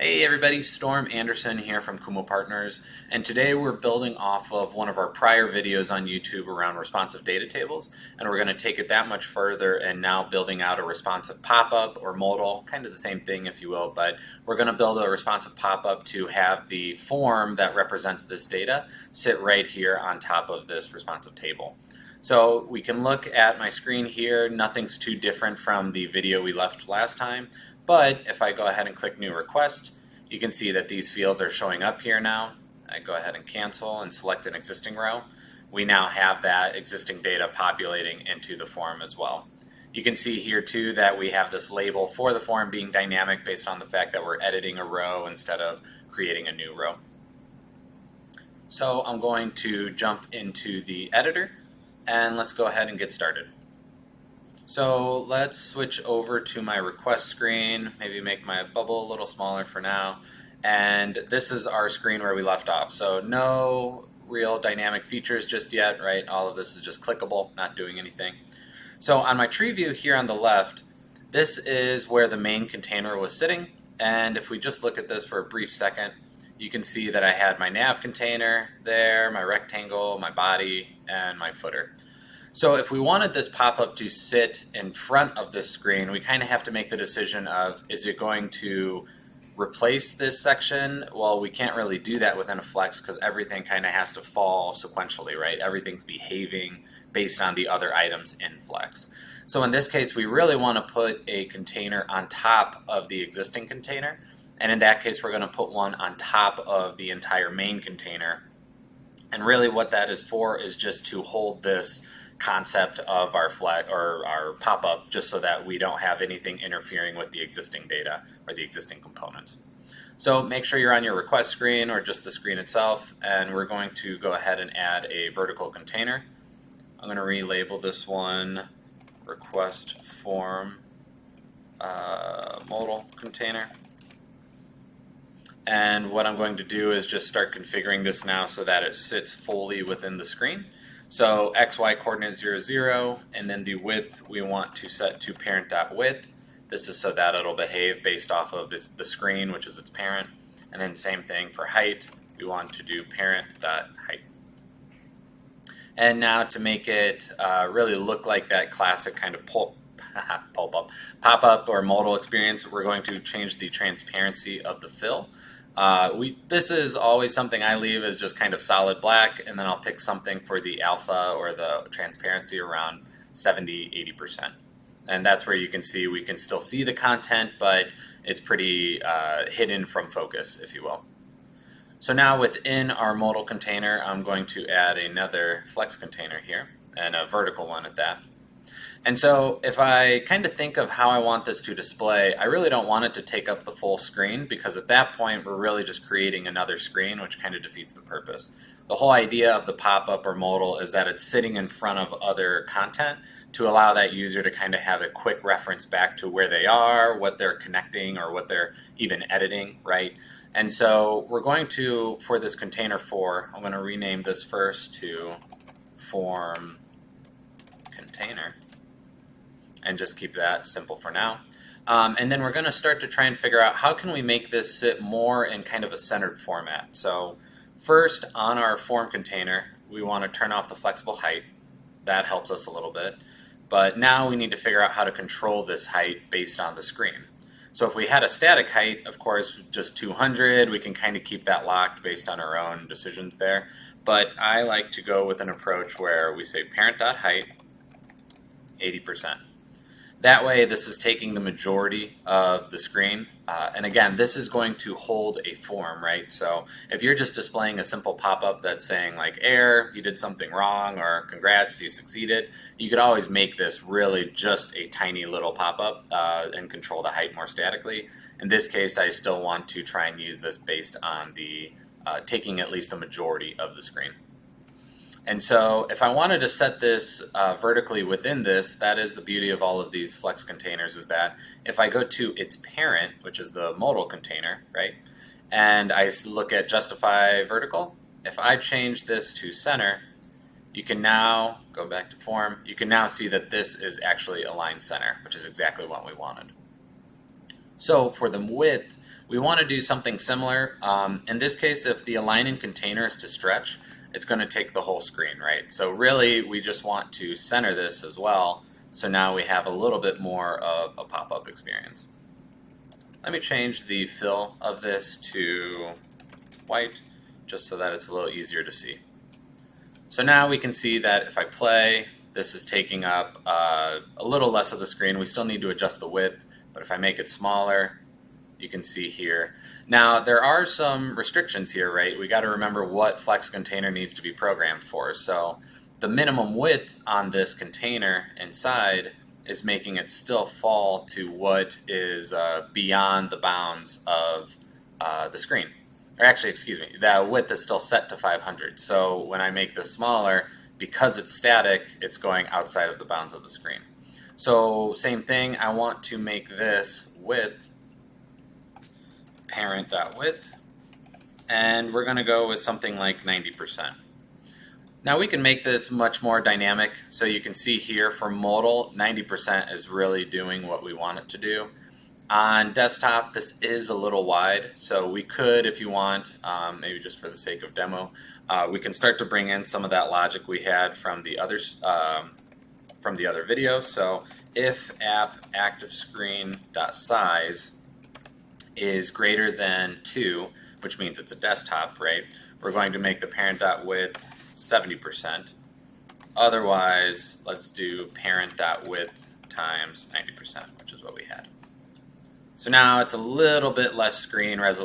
Hey everybody, Storm Anderson here from Kumo Partners, and today we're building off of one of our prior videos on YouTube around responsive data tables, and we're going to take it that much further and now building out a responsive pop-up or modal, kind of the same thing if you will, but we're going to build a responsive pop-up to have the form that represents this data sit right here on top of this responsive table. So we can look at my screen here, nothing's too different from the video we left last time. But if I go ahead and click New Request, you can see that these fields are showing up here now. I go ahead and cancel and select an existing row. We now have that existing data populating into the form as well. You can see here too that we have this label for the form being dynamic based on the fact that we're editing a row instead of creating a new row. So I'm going to jump into the editor and let's go ahead and get started. So let's switch over to my request screen, maybe make my bubble a little smaller for now. And this is our screen where we left off. So no real dynamic features just yet, right? All of this is just clickable, not doing anything. So on my tree view here on the left, this is where the main container was sitting. And if we just look at this for a brief second, you can see that I had my nav container there, my rectangle, my body, and my footer. So if we wanted this pop-up to sit in front of this screen, we kind of have to make the decision of, is it going to replace this section? Well, we can't really do that within a flex because everything kind of has to fall sequentially, right? Everything's behaving based on the other items in flex. So in this case, we really want to put a container on top of the existing container. And in that case, we're going to put one on top of the entire main container. And really what that is for is just to hold this concept of our flag or our pop-up just so that we don't have anything interfering with the existing data or the existing components. So make sure you're on your request screen or just the screen itself, and we're going to go ahead and add a vertical container. I'm going to relabel this one request form modal container. And what I'm going to do is just start configuring this now so that it sits fully within the screen. So XY coordinate 0, 0, and then the width we want to set to parent.width. This is so that it'll behave based off of the screen, which is its parent. And then same thing for height, we want to do parent.height. And now to make it really look like that classic kind of pop-up or modal experience, we're going to change the transparency of the fill. This is always something I leave as just kind of solid black, and then I'll pick something for the alpha or the transparency around 70–80%. And that's where you can see we can still see the content, but it's pretty hidden from focus, if you will. So now within our modal container, I'm going to add another flex container here, and a vertical one at that. And so if I kind of think of how I want this to display, I really don't want it to take up the full screen because at that point we're really just creating another screen, which kind of defeats the purpose. The whole idea of the pop-up or modal is that it's sitting in front of other content to allow that user to kind of have a quick reference back to where they are, what they're connecting, or what they're even editing, right? And so we're going to, for this container 4, I'm going to rename this first to Form Container. And just keep that simple for now. And then we're going to start to try and figure out how can we make this sit more in kind of a centered format. So first on our form container, we want to turn off the flexible height. That helps us a little bit. But now we need to figure out how to control this height based on the screen. So if we had a static height, of course, just 200, we can kind of keep that locked based on our own decisions there. But I like to go with an approach where we say parent.height 80%. That way, this is taking the majority of the screen. And again, this is going to hold a form, right? So if you're just displaying a simple pop-up that's saying like, error, you did something wrong, or congrats, you succeeded, you could always make this really just a tiny little pop-up and control the height more statically. In this case, I still want to try and use this based on the taking at least a majority of the screen. And so if I wanted to set this vertically within this, that is the beauty of all of these flex containers, is that if I go to its parent, which is the modal container, right, and I look at justify vertical, if I change this to center, you can now go back to form, you can now see that this is actually aligned center, which is exactly what we wanted. So for the width, We want to do something similar. In this case, if the aligning container is to stretch, it's going to take the whole screen, right? So really, we just want to center this as well. So now we have a little bit more of a pop-up experience. Let me change the fill of this to white, just so that it's a little easier to see. So now we can see that if I play, this is taking up a little less of the screen. We still need to adjust the width, but if I make it smaller, you can see here. Now, there are some restrictions here, right? We got to remember what Flex container needs to be programmed for. So the minimum width on this container inside is making it still fall to what is beyond the bounds of the screen. Or actually, excuse me, the width is still set to 500. So when I make this smaller, because it's static, it's going outside of the bounds of the screen. So same thing, I want to make this width parent.width, and we're going to go with something like 90%. Now we can make this much more dynamic, so you can see here for Modal, 90% is really doing what we want it to do. On desktop, this is a little wide, so we could, if you want, maybe just for the sake of demo, we can start to bring in some of that logic we had from the other video. So if app active screen.size is greater than 2, which means it's a desktop, right? We're going to make the parent.width 70%. Otherwise, let's do parent.width times 90%, which is what we had. So now it's a little bit less screen real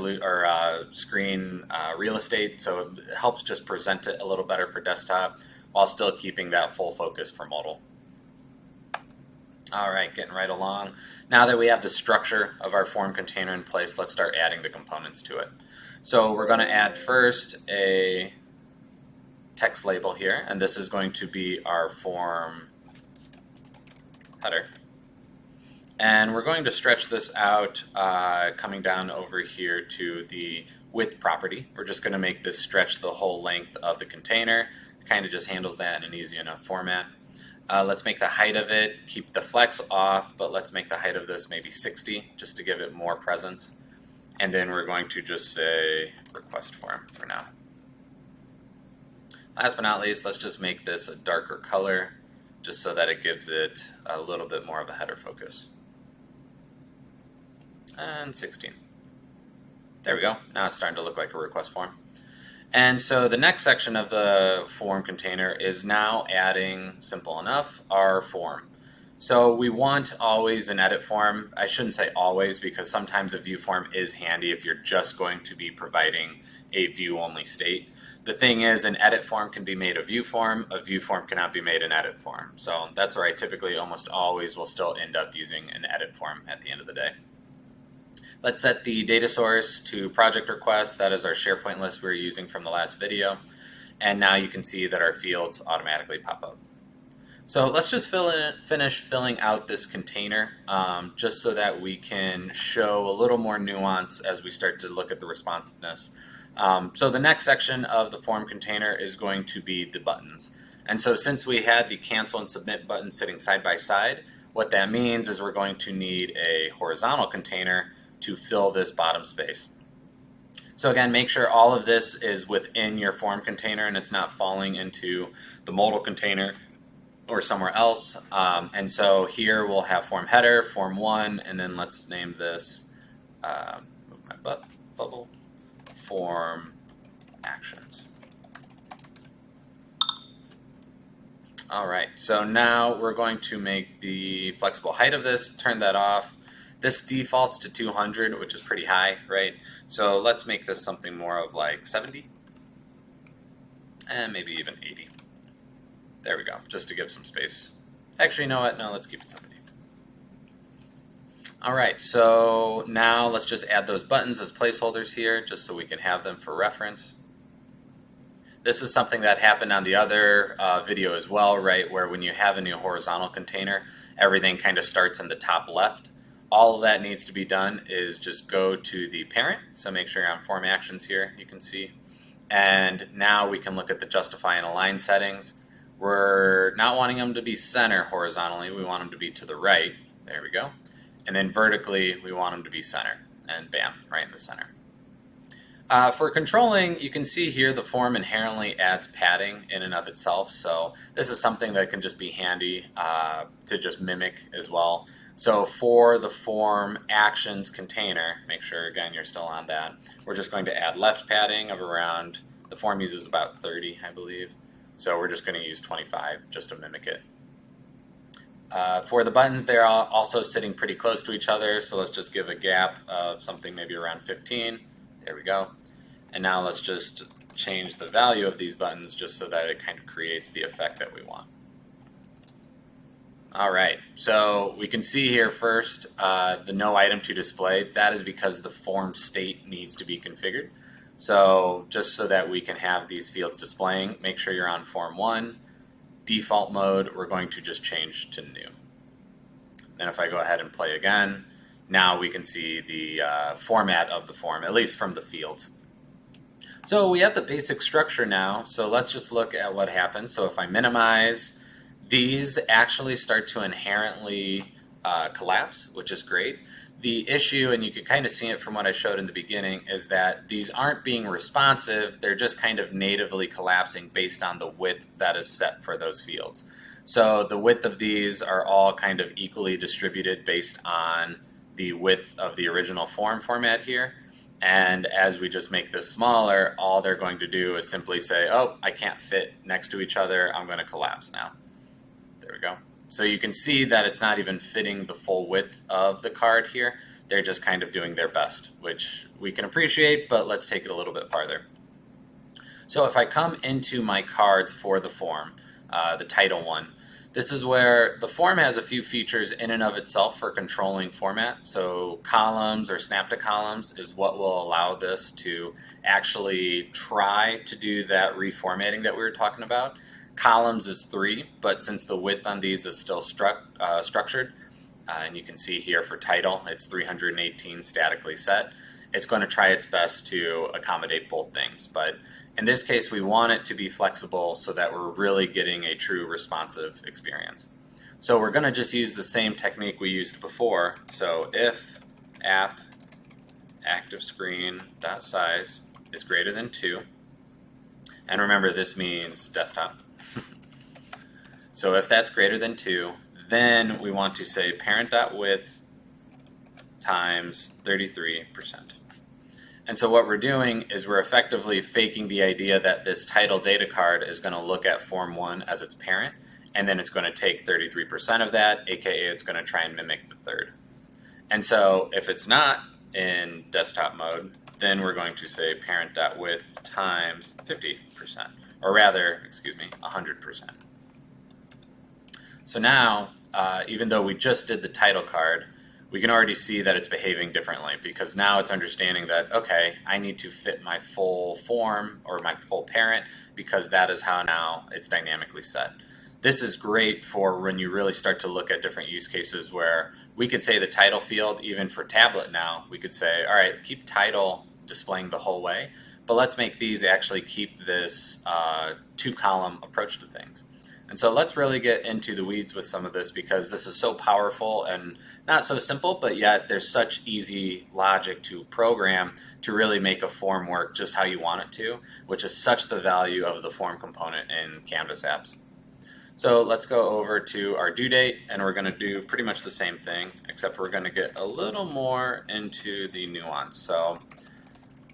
estate, so it helps just present it a little better for desktop while still keeping that full focus for Modal. All right, getting right along. Now that we have the structure of our form container in place, let's start adding the components to it. So we're going to add first a text label here, and this is going to be our form header. And we're going to stretch this out, coming down over here to the width property. We're just going to make this stretch the whole length of the container. It kind of just handles that in an easy enough format. Let's make the height of it, keep the flex off, but let's make the height of this maybe 60 just to give it more presence. And then we're going to just say request form for now. Last but not least, let's just make this a darker color just so that it gives it a little bit more of a header focus. And 16. There we go. Now it's starting to look like a request form. And so the next section of the form container is now adding, simple enough, our form. So we want always an edit form. I shouldn't say always, because sometimes a view form is handy if you're just going to be providing a view-only state. The thing is, an edit form can be made a view form cannot be made an edit form. So that's where I typically almost always will still end up using an edit form at the end of the day. Let's set the data source to project request. That is our SharePoint list we were using from the last video. And now you can see that our fields automatically pop up. So let's just finish filling out this container just so that we can show a little more nuance as we start to look at the responsiveness. So the next section of the form container is going to be the buttons. And so since we had the cancel and submit buttons sitting side by side, what that means is we're going to need a horizontal container to fill this bottom space. So again, make sure all of this is within your form container and it's not falling into the Modal container or somewhere else. And so here we'll have form header, form 1, and then let's name this, move my bubble, form actions. All right, so now we're going to make the flexible height of this, turn that off. This defaults to 200, which is pretty high, right? So let's make this something more of like 70, and maybe even 80. There we go, just to give some space. Actually, you know what? No, let's keep it 70. All right, so now let's just add those buttons as placeholders here, just so we can have them for reference. This is something that happened on the other video as well, right? Where when you have a new horizontal container, everything kind of starts in the top left. All of that needs to be done is just go to the parent. So make sure you're on form actions here, you can see. And now we can look at the justify and align settings. We're not wanting them to be center horizontally. We want them to be to the right. There we go. And then vertically, we want them to be center. and bam, right in the center. For controlling, you can see here the form inherently adds padding in and of itself, so this is something that can just be handy to just mimic as well. So for the form actions container, make sure again you're still on that, we're just going to add left padding of around, the form uses about 30, I believe, so we're just going to use 25 just to mimic it. For the buttons, they're also sitting pretty close to each other, so let's just give a gap of something maybe around 15. There we go. And now let's just change the value of these buttons just so that it kind of creates the effect that we want. All right, so we can see here first the no item to display. That is because the form state needs to be configured. So just so that we can have these fields displaying, make sure you're on Form 1. Default mode, we're going to just change to new. Then if I go ahead and play again, now we can see the format of the form, at least from the fields. So we have the basic structure now, so let's just look at what happens. So if I minimize, these actually start to inherently collapse, which is great. The issue, and you can kind of see it from what I showed in the beginning, is that these aren't being responsive, they're just kind of natively collapsing based on the width that is set for those fields. So the width of these are all kind of equally distributed based on the width of the original form format here. And as we just make this smaller, all they're going to do is simply say, oh, I can't fit next to each other, I'm going to collapse now. There we go. So you can see that it's not even fitting the full width of the card here. They're just kind of doing their best, which we can appreciate, but let's take it a little bit farther. So if I come into my cards for the form, the title one, this is where the form has a few features in and of itself for controlling format. So columns or snap to columns is what will allow this to actually try to do that reformatting that we were talking about. Columns is 3, but since the width on these is still structured, and you can see here for title, it's 318 statically set, it's going to try its best to accommodate both things. But in this case, we want it to be flexible so that we're really getting a true responsive experience. So we're going to just use the same technique we used before. So if app ActiveScreen.size is greater than 2, and remember this means desktop. So if that's greater than 2, then we want to say parent.width times 33%. And so what we're doing is we're effectively faking the idea that this title data card is going to look at Form 1 as its parent, and then it's going to take 33% of that, aka it's going to try and mimic the third. And so if it's not in desktop mode, then we're going to say parent.width times 50%, or rather, 100%. So now, even though we just did the title card, we can already see that it's behaving differently because now it's understanding that, okay, I need to fit my full form or my full parent because that is how now it's dynamically set. This is great for when you really start to look at different use cases where we could say the title field, even for tablet now, we could say, all right, keep title displaying the whole way, but let's make these actually keep this two-column approach to things. And so let's really get into the weeds with some of this because this is so powerful and not so simple, but yet there's such easy logic to program to really make a form work just how you want it to, which is such the value of the form component in Canvas apps. So let's go over to our due date and we're going to do pretty much the same thing, except we're going to get a little more into the nuance. So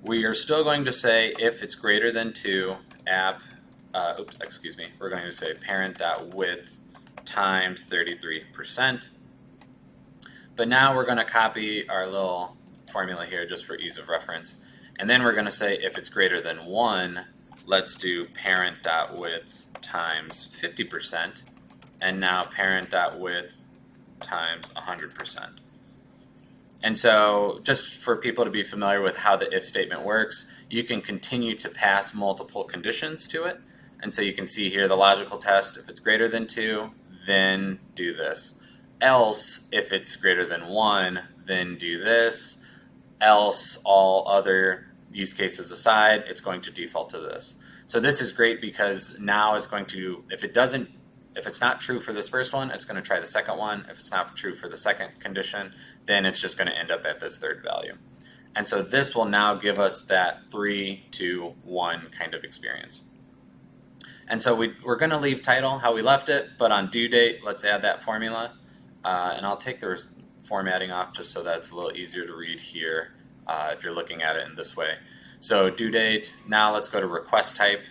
we are still going to say if it's greater than 2, app we're going to say parent.width times 33%. But now we're going to copy our little formula here just for ease of reference. And then we're going to say if it's greater than 1, let's do parent.width times 50%. And now parent.width times 100%. And so just for people to be familiar with how the if statement works, you can continue to pass multiple conditions to it. And so you can see here the logical test, if it's greater than 2, then do this. Else, if it's greater than 1, then do this. Else, all other use cases aside, it's going to default to this. So this is great because now it's going to, if it's not true for this first one, it's going to try the second one. If it's not true for the second condition, then it's just going to end up at this third value. And so this will now give us that 3, 2, 1 kind of experience. And so we're going to leave title how we left it, but on due date, let's add that formula. And I'll take the formatting off just so that's a little easier to read here if you're looking at it in this way. So due date, now let's go to request type.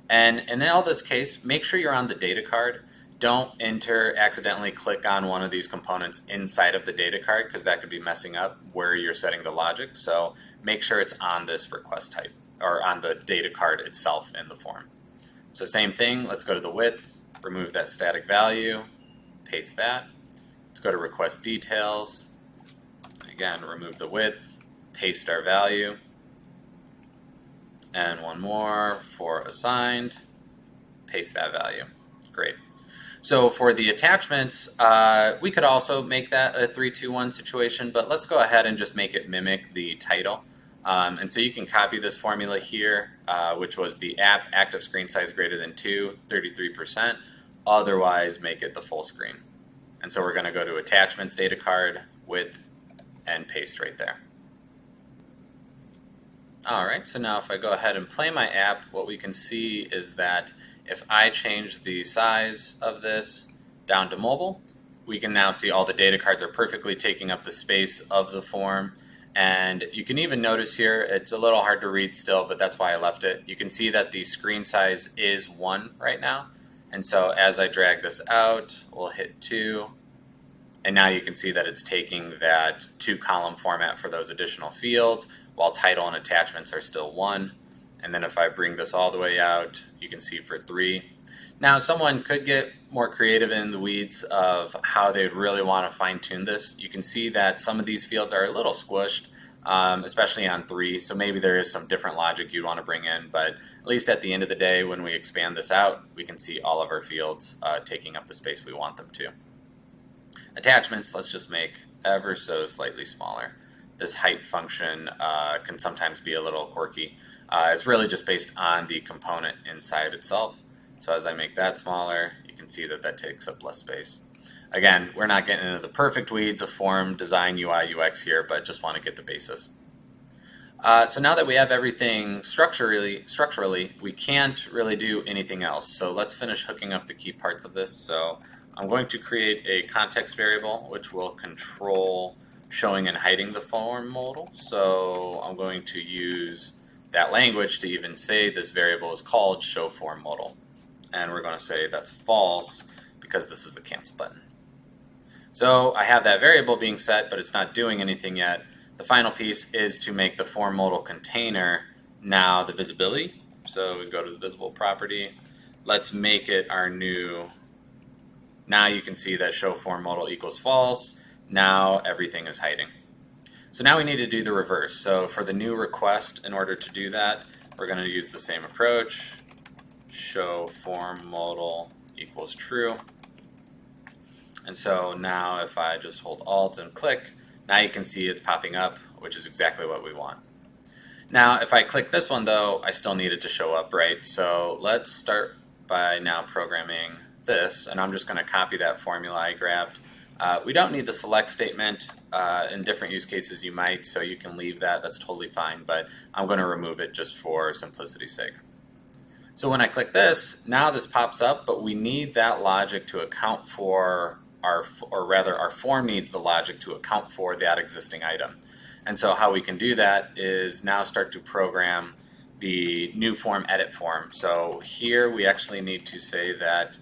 And in all this case, make sure you're on the data card. Don't accidentally click on one of these components inside of the data card, because that could be messing up where you're setting the logic. So make sure it's on this request type or on the data card itself in the form. So same thing, let's go to the width, remove that static value, paste that. Let's go to request details. Again, remove the width, paste our value. And one more for assigned, paste that value. Great. So for the attachments, we could also make that a 3, 2, 1 situation, but let's go ahead and just make it mimic the title. And so you can copy this formula here, which was the app active screen size greater than 2, 33%. Otherwise, make it the full screen. And so we're going to go to attachments, data card, width, and paste right there. All right, so now if I go ahead and play my app, what we can see is that if I change the size of this down to mobile, we can now see all the data cards are perfectly taking up the space of the form. And you can even notice here, it's a little hard to read still, but that's why I left it. You can see that the screen size is 1 right now. And so as I drag this out, we'll hit 2. And now you can see that it's taking that 2-column format for those additional fields, while title and attachments are still 1. And then if I bring this all the way out, you can see for 3. Now someone could get more creative in the weeds of how they'd really want to fine tune this. You can see that some of these fields are a little squished, especially on 3. So maybe there is some different logic you'd want to bring in, but at least at the end of the day, when we expand this out, we can see all of our fields taking up the space we want them to. Attachments, let's just make ever so slightly smaller. This height function can sometimes be a little quirky. It's really just based on the component inside itself. So as I make that smaller, you can see that that takes up less space. Again, we're not getting into the perfect weeds of form design, UI, UX here, but just want to get the basis. So now that we have everything structurally, we can't really do anything else. So let's finish hooking up the key parts of this. So I'm going to create a context variable which will control showing and hiding the form modal. So I'm going to use that language to even say this variable is called show form modal. And we're going to say that's false because this is the cancel button. So I have that variable being set, but it's not doing anything yet. The final piece is to make the form modal container now the visibility. So we go to the visible property. Let's make it our new. Now you can see that show form modal equals false. Now everything is hiding. So now we need to do the reverse. So for the new request, in order to do that, we're going to use the same approach. Show form modal equals true. And so now if I just hold Alt and click, now you can see it's popping up, which is exactly what we want. Now if I click this one though, I still need it to show up, right? So let's start by now programming this, and I'm just going to copy that formula I grabbed. We don't need the select statement. In different use cases you might, so you can leave that, that's totally fine, but I'm going to remove it just for simplicity's sake. So when I click this, now this pops up, but we need that logic to account for our form needs the logic to account for that existing item. And so how we can do that is now start to program the new form edit form. So here we actually need to say that,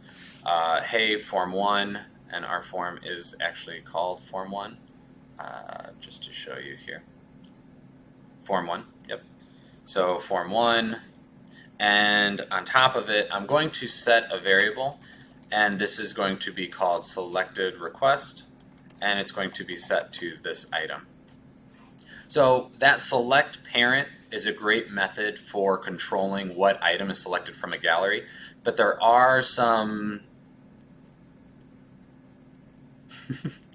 hey, form 1, and our form is actually called form 1, just to show you here. Form 1, yep. So form 1. And on top of it, I'm going to set a variable, and this is going to be called selected request, and it's going to be set to this item. So that select parent is a great method for controlling what item is selected from a gallery, but there are some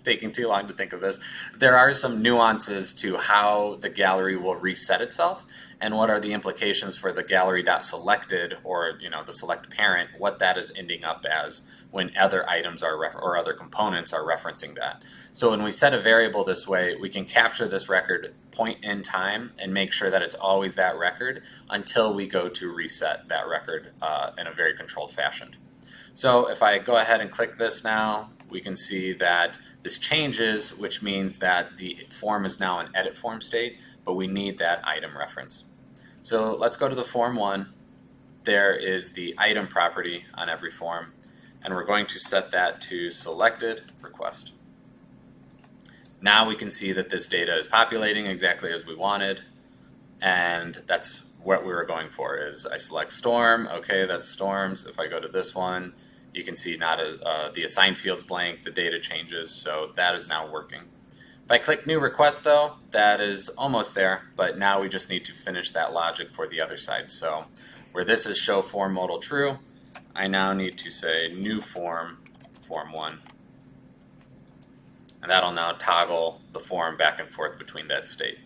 taking too long to think of this. There are some nuances to how the gallery will reset itself and what are the implications for the gallery.selected, or the select parent, what that is ending up as when other items are or other components are referencing that. So when we set a variable this way, we can capture this record point in time and make sure that it's always that record until we go to reset that record in a very controlled fashion. So if I go ahead and click this now, we can see that this changes, which means that the form is now in edit form state, but we need that item reference. So let's go to the form one. There is the item property on every form, and we're going to set that to selected request. Now we can see that this data is populating exactly as we wanted, and that's what we were going for. Is I select storm, okay, that's storms. If I go to this one, you can see the assigned field's blank, the data changes, so that is now working. If I click new request though, that is almost there, but now we just need to finish that logic for the other side. So where this is show form modal true, I now need to say new form, form one. And that'll now toggle the form back and forth between that state.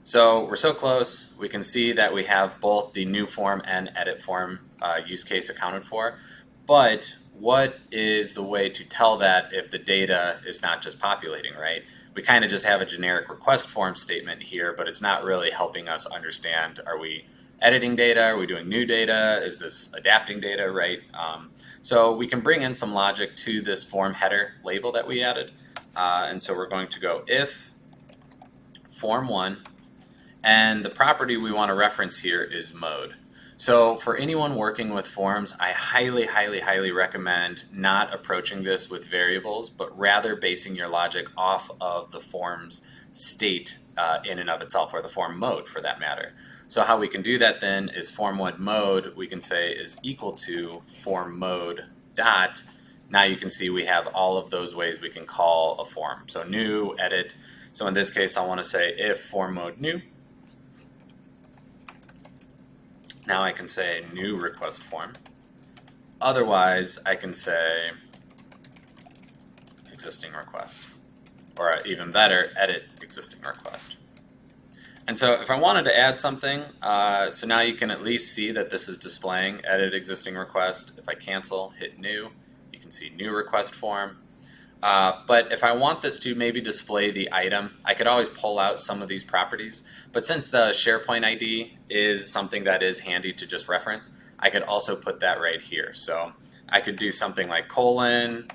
So we're so close, we can see that we have both the new form and edit form use case accounted for. But what is the way to tell that if the data is not just populating, right? We kind of just have a generic request form statement here, but it's not really helping us understand, are we editing data? Are we doing new data? Is this adapting data, right? So we can bring in some logic to this form header label that we added. And so we're going to go if form one, and the property we want to reference here is mode. So for anyone working with forms, I highly, highly, highly recommend not approaching this with variables, but rather basing your logic off of the form's state in and of itself, or the form mode for that matter. So how we can do that then is form one mode, we can say is equal to form mode dot. Now you can see we have all of those ways we can call a form. So new, edit. So in this case, I want to say if form mode new. Now I can say new request form. Otherwise, I can say existing request. Or even better, edit existing request. And so if I wanted to add something, so now you can at least see that this is displaying edit existing request. If I cancel, hit new, you can see new request form. But if I want this to maybe display the item, I could always pull out some of these properties. But since the SharePoint ID is something that is handy to just reference, I could also put that right here. So I could do something like colon,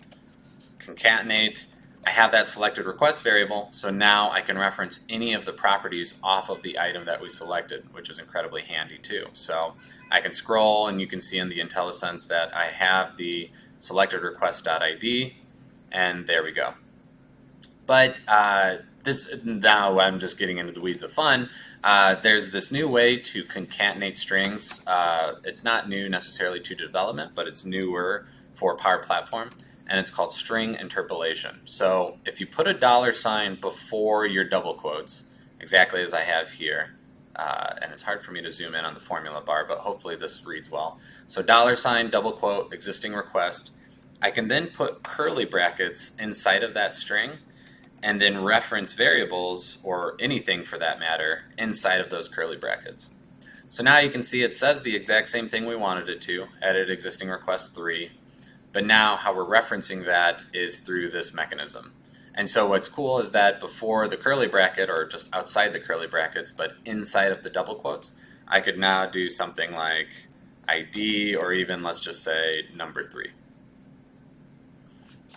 concatenate. I have that selected request variable, so now I can reference any of the properties off of the item that we selected, which is incredibly handy too. So I can scroll, and you can see in the IntelliSense that I have the selected request.id. And there we go. But now I'm just getting into the weeds of fun. There's this new way to concatenate strings. It's not new necessarily to development, but it's newer for Power Platform, and it's called string interpolation. So if you put a $sign before your double quotes, exactly as I have here, and it's hard for me to zoom in on the formula bar, but hopefully this reads well. So $, double quote, existing request. I can then put curly brackets inside of that string and then reference variables, or anything for that matter, inside of those curly brackets. So now you can see it says the exact same thing we wanted it to, edit existing request 3, but now how we're referencing that is through this mechanism. And so what's cool is that before the curly bracket, or just outside the curly brackets, but inside of the double quotes, I could now do something like ID, or even let's just say number 3.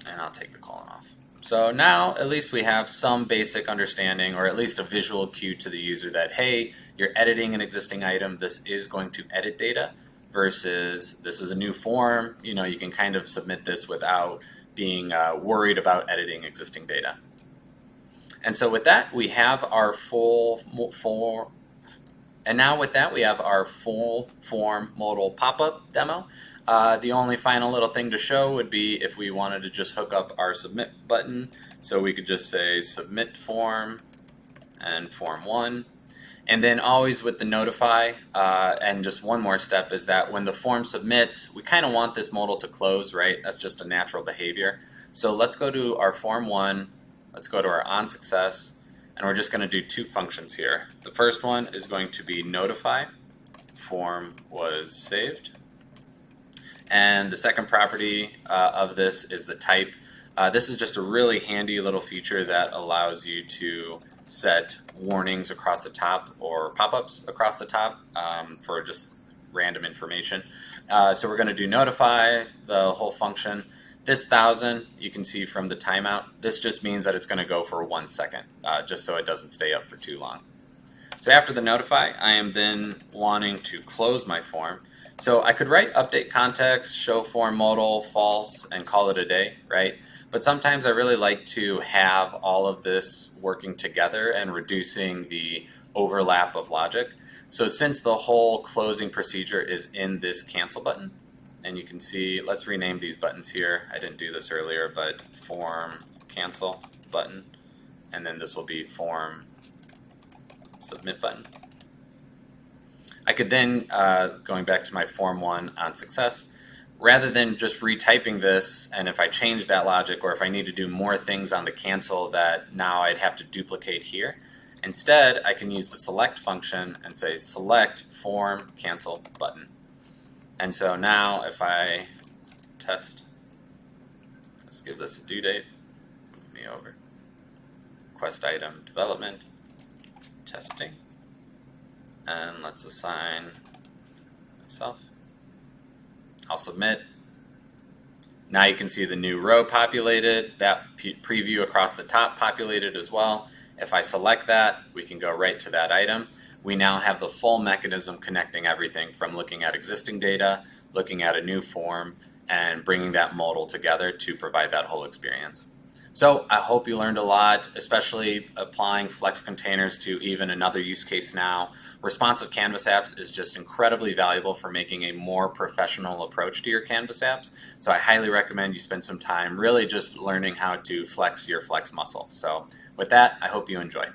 And I'll take the colon off. So now at least we have some basic understanding, or at least a visual cue to the user that, hey, you're editing an existing item, this is going to edit data, versus this is a new form. You can kind of submit this without being worried about editing existing data. And so with that, we have our full form modal pop-up demo. The only final little thing to show would be if we wanted to just hook up our submit button. So we could just say submit form and form 1. And then always with the notify, and just one more step is that when the form submits, we kind of want this modal to close, right? That's just a natural behavior. So let's go to our Form 1, let's go to our onSuccess, and we're just going to do two functions here. The first one is going to be notify, form was saved. And the second property of this is the type. This is just a really handy little feature that allows you to set warnings across the top or pop-ups across the top for just random information. So we're going to do notify, the whole function. This 1000, you can see from the timeout, this just means that it's going to go for 1 second, just so it doesn't stay up for too long. So after the notify, I am then wanting to close my form. So I could write update context, show form modal, false, and call it a day, right? But sometimes I really like to have all of this working together and reducing the overlap of logic. So since the whole closing procedure is in this cancel button, and you can see, let's rename these buttons here. I didn't do this earlier, but form cancel button, and then this will be form submit button. I could then, going back to my Form 1 onSuccess, rather than just retyping this, and if I change that logic or if I need to do more things on the cancel that now I'd have to duplicate here, instead I can use the select function and say select form cancel button. And so now if I test, let's give this a due date, move me over, request item development, testing, and let's assign myself. I'll submit. Now you can see the new row populated, that preview across the top populated as well. If I select that, we can go right to that item. We now have the full mechanism connecting everything from looking at existing data, looking at a new form, and bringing that modal together to provide that whole experience. So I hope you learned a lot, especially applying Flex containers to even another use case now. Responsive Canvas apps is just incredibly valuable for making a more professional approach to your Canvas apps. So I highly recommend you spend some time really just learning how to flex your Flex muscle. So with that, I hope you enjoy.